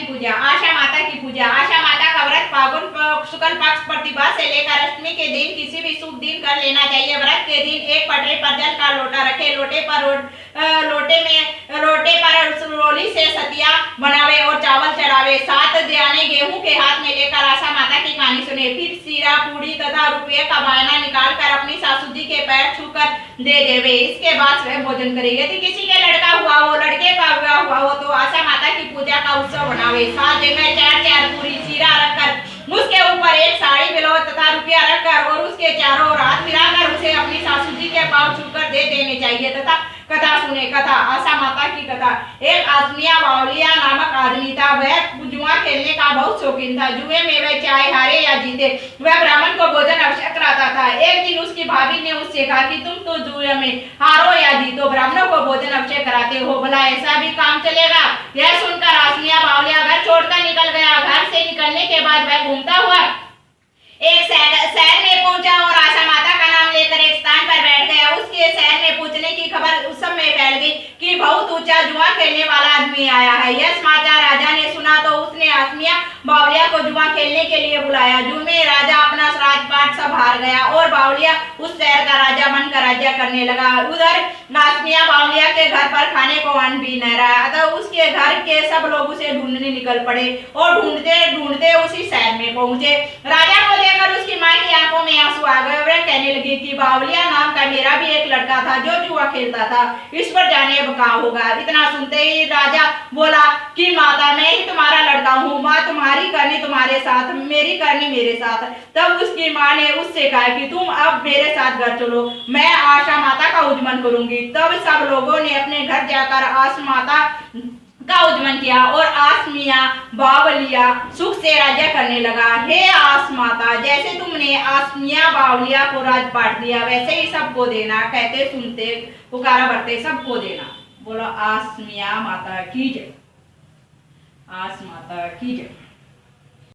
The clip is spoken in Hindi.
पूजा। आशा माता की पूजा। आशा माता का व्रत फागुन शुक्ल पक्ष प्रतिभा से लेकर अष्टमी के दिन किसी भी शुभ दिन कर लेना चाहिए। व्रत के दिन एक पटरे पर जल का लोटा रखे, लोटे पर रोली से सतिया बनावे और चावल चढ़ावे। 7 दाने गेहूं के हाथ में लेकर आशा माता की कहानी सुने। फिर सीरा पूड़ी तथा रुपये का बायना निकाल कर अपनी सासू जी के पैर छूकर दे देवे। इसके बाद वह भोजन करे। यदि किसी के लड़का हुआ हो, लड़के का विवाह हुआ हो तो आशा माता की पूजा का उत्सव बनावे। 7 जगह 4 पूरी सीरा रखकर उसके ऊपर एक साड़ी बिलौत तथा रुपया रखकर और उसके चारों ओर हाथ मिलाकर उसे अपनी सासू जी के पांव छूकर दे देने चाहिए तथा कथा सुने। कथा। आशा माता की कथा। एक आसमिया बावलिया नामक आदमी था। वह जुआ खेलने का बहुत शौकीन था। जुए में वह चाहे हारे या जीते वह ब्राह्मण को भोजन अवश्य कराता था। एक दिन उसकी भाभी ने उससे कहा कि तुम तो जुए में हारो या जीतो ब्राह्मणों को भोजन अवश्य कराते हो, भला ऐसा भी काम चलेगा? यह सुनकर आसमिया बावलिया घर छोड़कर निकल गया। घर से निकलने के बाद वह घूमता हुआ एक शहर में पहुंचा और आशा माता का नाम लेकर एक स्थान पर बैठ गया। उसके शहर में पूछने की खबर उस समय फैल गई कि बहुत ऊंचा जुआ खेलने वाला आदमी आया है। यह समाचार राजा ने सुना तो उसने आसमिया बावलिया को जुआ खेलने के लिए बुलाया। जुए में राजा अपना राजपाट सब हार गया और बावलिया उस शहर का राजा बनकर राज्य करने लगा। उधर आसमिया बावलिया के घर पर खाने को अन्न भी न रहा, अतः उसके घर के सब लोग उसे ढूंढने निकल पड़े और ढूंढते ढूंढते उसी शहर में पहुंचे। राजा को देखकर उसकी मां की आंखों में आंसू आ गए। वह कहने लगी कि बावलिया नाम का मेरा भी एक लड़का था जो जुआ खेलता था, इस पर जाने अब कहाँ होगा। इतना सुनते ही राजा बोला कि माता मैं ही तुम्हारा लड़का हूँ, माँ तुम्हारी करनी तुम्हारे साथ, मेरी करनी मेरे साथ। तब उसकी माँ ने उससे कहा कि तुम अब मेरे साथ घर चलो, मैं आशा माता का उज्जमन करूंगी। तब सब लोगों ने अपने घर जाकर आशा माता का उज्जमन किया और आसमिया बावलिया सुख से राज्य करने लगा। हे आस माता, जैसे तुमने आसमिया बावलिया को राजपाट दिया वैसे ही सबको देना। कहते सुनते पुकारा भरते सबको देना। बोलो आसमिया माता की जय। आस माता की जय।